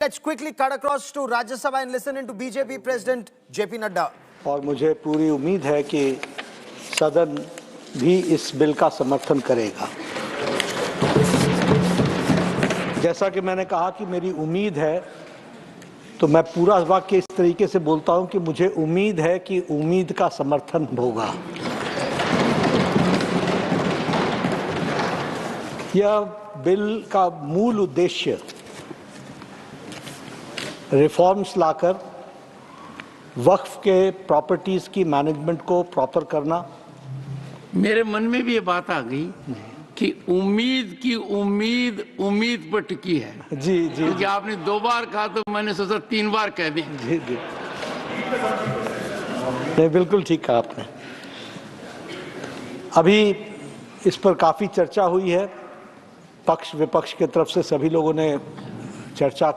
Let's quickly cut across to Rajya Sabha and listen into BJP President JP Nadda. और मुझे पूरी उम्मीद है कि सदन भी इस बिल का समर्थन करेगा। जैसा कि मैंने कहा कि मेरी उम्मीद है, तो मैं पूरा वाक्य इस तरीके से बोलता हूं कि मुझे उम्मीद है कि उम्मीद का समर्थन होगा। यह बिल का मूल उद्देश्य रिफॉर्म्स लाकर वक्फ के प्रॉपर्टीज की मैनेजमेंट को प्रॉपर करना। मेरे मन में भी ये बात आ गई कि उम्मीद की उम्मीद पर टिकी है। जी जी, क्योंकि आपने 2 बार कहा तो मैंने सोचा 3 बार कह दी। जी जी, नहीं बिल्कुल ठीक कहा आपने। अभी इस पर काफी चर्चा हुई है, पक्ष विपक्ष के तरफ से सभी लोगों ने चर्चा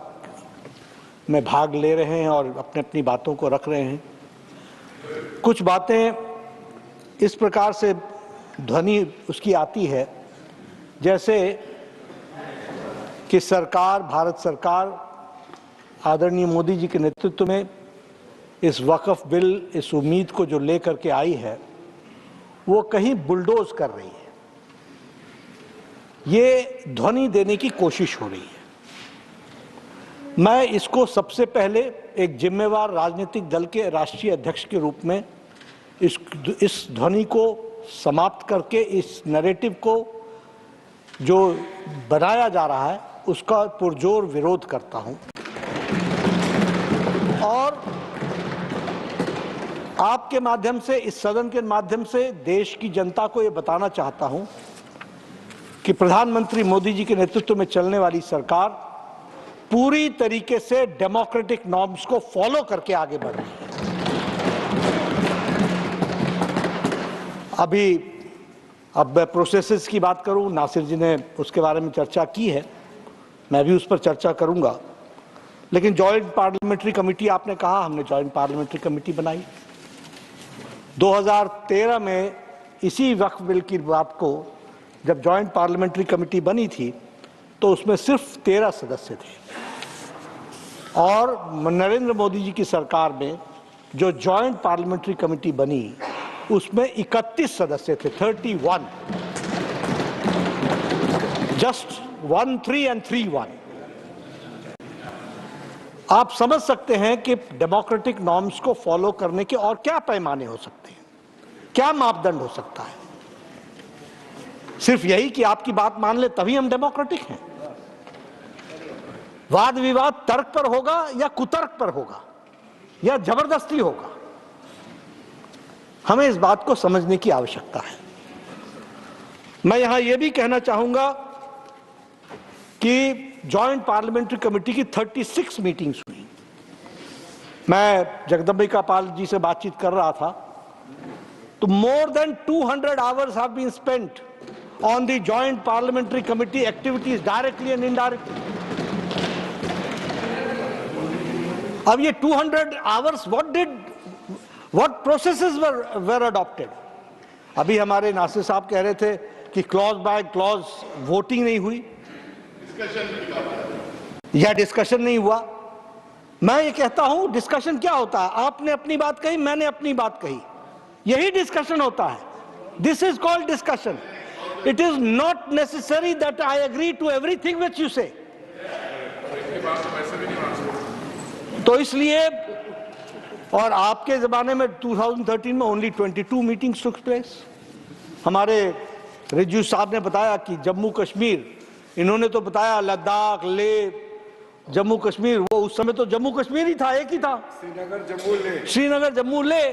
में भाग ले रहे हैं और अपने अपनी बातों को रख रहे हैं। कुछ बातें इस प्रकार से ध्वनि उसकी आती है जैसे कि सरकार, भारत सरकार आदरणीय मोदी जी के नेतृत्व में इस वक्फ बिल, इस उम्मीद को जो लेकर के आई है, वो कहीं बुलडोज कर रही है। ये ध्वनि देने की कोशिश हो रही है। मैं इसको सबसे पहले एक जिम्मेवार राजनीतिक दल के राष्ट्रीय अध्यक्ष के रूप में इस ध्वनि को समाप्त करके, इस नैरेटिव को जो बनाया जा रहा है उसका पुरजोर विरोध करता हूं और आपके माध्यम से, इस सदन के माध्यम से देश की जनता को यह बताना चाहता हूं कि प्रधानमंत्री मोदी जी के नेतृत्व में चलने वाली सरकार पूरी तरीके से डेमोक्रेटिक नॉर्म्स को फॉलो करके आगे बढ़ रही है। अब मैं प्रोसेसेस की बात करूं, नासिर जी ने उसके बारे में चर्चा की है, मैं भी उस पर चर्चा करूंगा। लेकिन जॉइंट पार्लियामेंट्री कमेटी, आपने कहा, हमने जॉइंट पार्लियामेंट्री कमेटी बनाई 2013 में। इसी वक्फ बिल की बात को जब जॉइंट पार्लियामेंट्री कमेटी बनी थी तो उसमें सिर्फ 13 सदस्य थे और नरेंद्र मोदी जी की सरकार में जो जॉइंट पार्लियामेंट्री कमेटी बनी उसमें 31 सदस्य थे, 31, जस्ट 1 3 and 3 1। आप समझ सकते हैं कि डेमोक्रेटिक नॉर्म्स को फॉलो करने के और क्या पैमाने हो सकते हैं, क्या मापदंड हो सकता है। सिर्फ यही कि आपकी बात मान ले तभी हम डेमोक्रेटिक हैं। वाद विवाद तर्क पर होगा या कुतर्क पर होगा या जबरदस्ती होगा, हमें इस बात को समझने की आवश्यकता है। मैं यहां यह भी कहना चाहूंगा कि जॉइंट पार्लियामेंट्री कमेटी की 36 मीटिंग्स हुई। मैं जगदम्बिका पाल जी से बातचीत कर रहा था तो more than 200 hours have been spent on the joint parliamentary committee activities directly and indirectly. अब ये 200 hours what processes were adopted? अभी हमारे नासिर साहब कह रहे थे कि क्लॉज बाय क्लॉज वोटिंग नहीं हुई या डिस्कशन नहीं हुआ। मैं ये कहता हूं डिस्कशन क्या होता है, आपने अपनी बात कही, मैंने अपनी बात कही, यही डिस्कशन होता है। This is called discussion. It is not necessary that I agree to everything which you say. तो इसलिए, और आपके जमाने में 2013 में ओनली 22 मीटिंग्स टुक प्लेस। हमारे रिजू साहब ने बताया कि जम्मू कश्मीर, इन्होंने तो बताया लद्दाख, ले, जम्मू कश्मीर, वो उस समय तो जम्मू कश्मीर ही था, एक ही था, श्रीनगर जम्मू ले,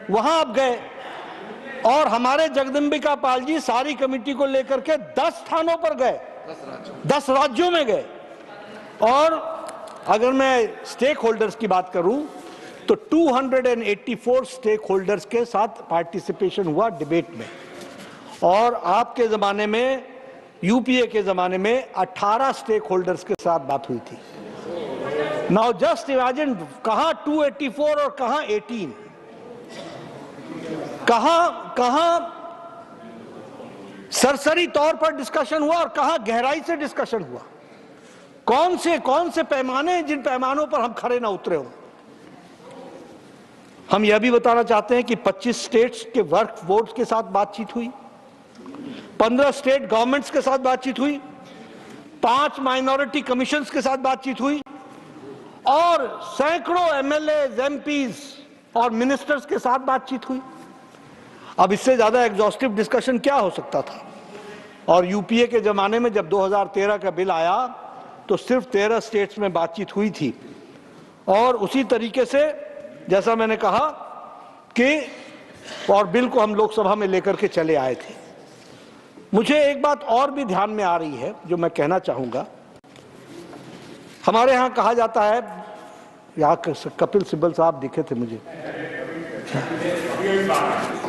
वहां आप गए। और हमारे जगदम्बिका पाल जी सारी कमेटी को लेकर के 10 स्थानों पर गए, 10 राज्यों में गए। और अगर मैं स्टेक होल्डर्स की बात करूं तो 284 स्टेक होल्डर्स के साथ पार्टिसिपेशन हुआ डिबेट में। और आपके जमाने में, यूपीए के जमाने में 18 स्टेक होल्डर्स के साथ बात हुई थी। नाउ जस्ट इमेजिन, कहां 284 और कहां 18, कहां सरसरी तौर पर डिस्कशन हुआ और कहां गहराई से डिस्कशन हुआ। कौन से पैमाने जिन पैमानों पर हम खरे ना उतरे हो। हम यह भी बताना चाहते हैं कि 25 स्टेट्स के वर्क बोर्ड के साथ बातचीत हुई, 15 स्टेट गवर्नमेंट्स के साथ बातचीत हुई, 5 माइनॉरिटी कमीशंस के साथ बातचीत हुई और सैकड़ों एमएलए, एमपीज और मिनिस्टर्स के साथ बातचीत हुई। अब इससे ज्यादा एग्जॉस्टिव डिस्कशन क्या हो सकता था। और यूपीए के जमाने में जब 2013 का बिल आया तो सिर्फ 13 स्टेट्स में बातचीत हुई थी और उसी तरीके से जैसा मैंने कहा कि और बिल को हम लोकसभा में लेकर के चले आए थे। मुझे एक बात और भी ध्यान में आ रही है जो मैं कहना चाहूंगा। हमारे यहां कहा जाता है, यहाँ कपिल सिब्बल साहब दिखे थे मुझे,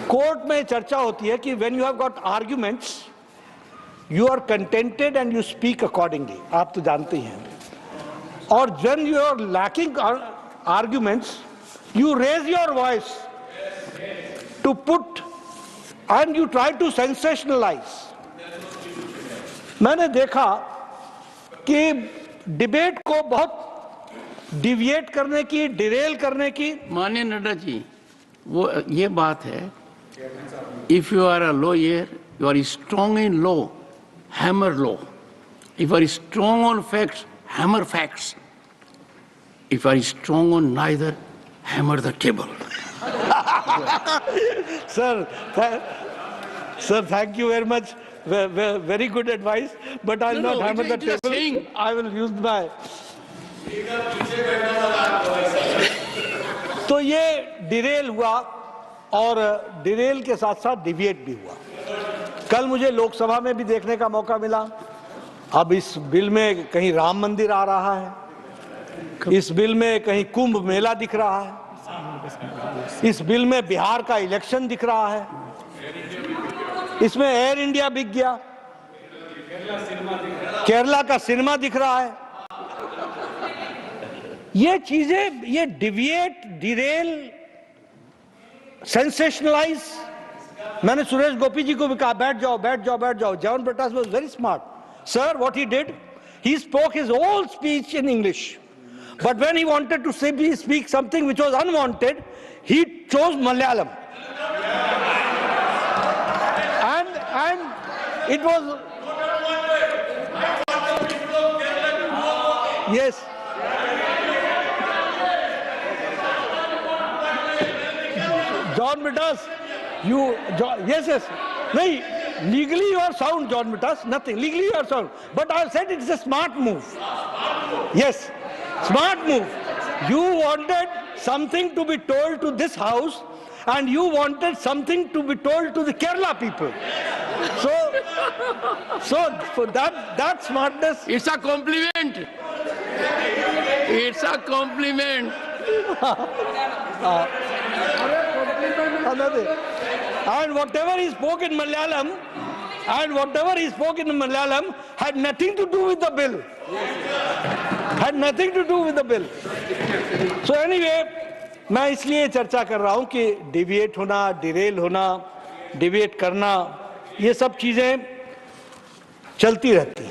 कोर्ट में चर्चा होती है कि when you have got arguments you are contented and you speak accordingly. आप तो जानते ही हैं। और when you are lacking arguments you raise your voice to put and you try to sensationalize। मैंने देखा कि डिबेट को बहुत डिविएट करने की, डिरेल करने की। माननीय नड्डा जी, वो ये बात है, if you are a lawyer you are strong in law, hammer law. If you are strong on facts, hammer facts. If you are strong on neither, hammer the table। Sir, thank you very much. Very good advice. But I'll not hammer the table. I will use my. तो ये Daryl हुआ और Daryl के साथ साथ deviate भी हुआ। कल मुझे लोकसभा में भी देखने का मौका मिला। अब इस बिल में कहीं राम मंदिर आ रहा है, इस बिल में कहीं कुंभ मेला दिख रहा है, इस बिल में बिहार का इलेक्शन दिख रहा है, इसमें एयर इंडिया बिक गया, केरला का सिनेमा दिख रहा है। ये चीजें, ये डिविएट, डिरेल, सेंसेशनलाइज। मैंने सुरेश गोपी जी को भी कहा बैठ जाओ बैठ जाओ बैठ जाओ। John Brittas was very smart. Sir, what he did, he spoke his whole speech in English. But when he wanted to speak something which was unwanted, he chose Malayalam. And it was, yes. John Britas, yes. No, legally you are sound, John Britas, nothing. Legally you are sound. But I have said it's a smart move. Yes. Smart move. You wanted something to be told to this house and you wanted something to be told to the Kerala people. So that smartness. It's a compliment. It's a compliment. And whatever he spoke in Malayalam, had nothing to do with the bill. Had nothing to do with the bill. So anyway, मैं इसलिए चर्चा कर रहा हूं कि deviate होना, Daryl होना, debate करना, ये सब चीजें चलती रहती हैं।